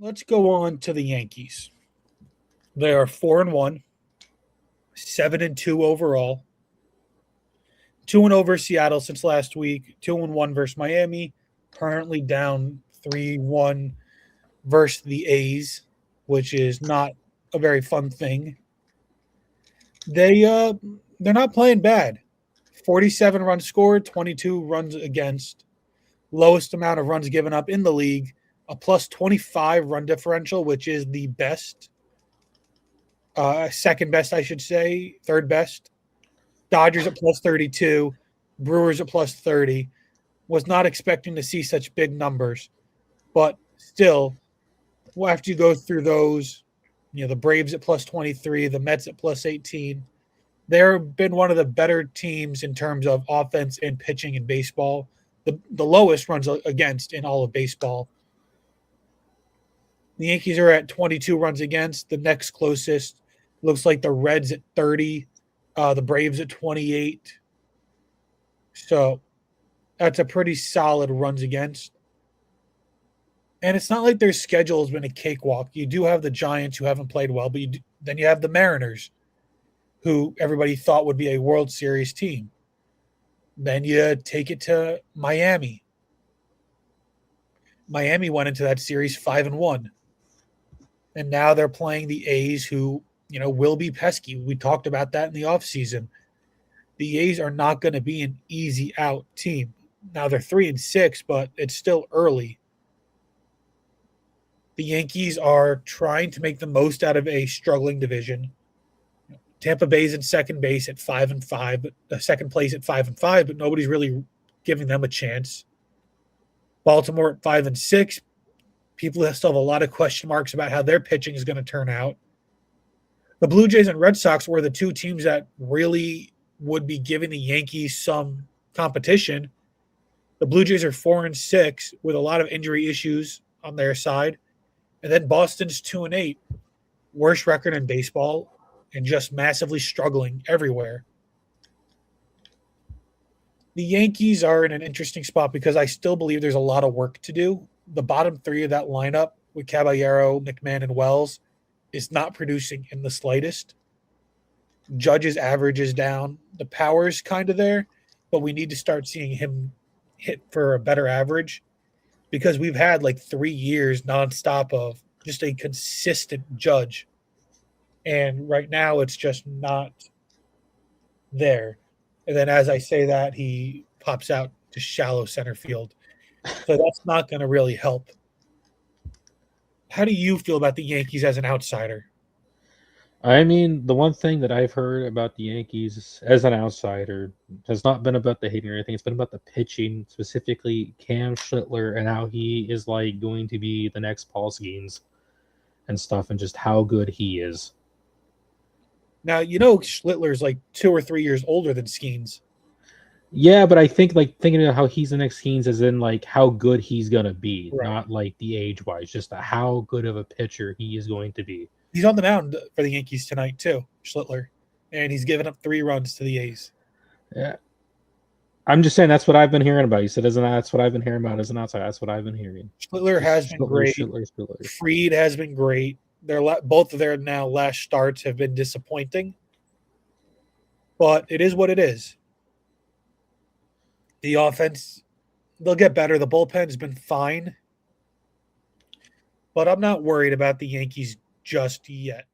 let's go on to the Yankees. They are 4-1, 7-2 overall. 2-0 over Seattle since last week. 2-1 versus Miami. Currently down 3-1 versus the A's, which is not a very fun thing. They're not playing bad. 47 runs scored, 22 runs against. Lowest amount of runs given up in the league. A plus 25 run differential, which is the best. Second best, I should say. Third best. Dodgers at plus 32. Brewers at plus 30. Was not expecting to see such big numbers. But still, after you go through those, the Braves at plus 23, the Mets at plus 18, they've been one of the better teams in terms of offense and pitching in baseball. The lowest runs against in all of baseball. The Yankees are at 22 runs against. The next closest looks like the Reds at 30, the Braves at 28. So that's a pretty solid runs against. And it's not like their schedule has been a cakewalk. You do have the Giants who haven't played well, but then you have the Mariners, who everybody thought would be a World Series team. Then you take it to Miami. Miami went into that series 5-1. And now they're playing the A's, who, will be pesky. We talked about that in the offseason. The A's are not going to be an easy out team. Now they're 3-6, but it's still early. The Yankees are trying to make the most out of a struggling division. Tampa Bay's in second base at 5-5, but second place at 5-5, but nobody's really giving them a chance. Baltimore at 5-6. People still have a lot of question marks about how their pitching is going to turn out. The Blue Jays and Red Sox were the two teams that really would be giving the Yankees some competition. The Blue Jays are 4-6 with a lot of injury issues on their side. And then Boston's 2-8, worst record in baseball, and just massively struggling everywhere. The Yankees are in an interesting spot because I still believe there's a lot of work to do. The bottom three of that lineup with Caballero, McMahon, and Wells is not producing in the slightest. Judge's average is down. The power's kind of there, but we need to start seeing him hit for a better average because we've had like 3 years nonstop of just a consistent Judge. And right now it's just not there. And then as I say that, he pops out to shallow center field. So that's not going to really help. How do you feel about the Yankees as an outsider? I mean, the one thing that I've heard about the Yankees as an outsider has not been about the hitting or anything. It's been about the pitching, specifically Cam Schlittler and how he is like going to be the next Paul Skeens and stuff, and just how good he is. Now, Schlittler's like 2 or 3 years older than Skeens. Yeah, but I think like thinking about how he's the next Skeens as in like how good he's gonna be, Right. not like the age wise, just how good of a pitcher he is going to be. He's on the mound for the Yankees tonight too, Schlittler, and he's given up 3 runs to the A's. Yeah, I'm just saying that's what I've been hearing about. You said that's what I've been hearing about as an outsider. That's what I've been hearing. Schlittler has been great. Fried has been great. Both of their now last starts have been disappointing, but it is what it is. The offense, they'll get better. The bullpen's been fine, but I'm not worried about the Yankees just yet.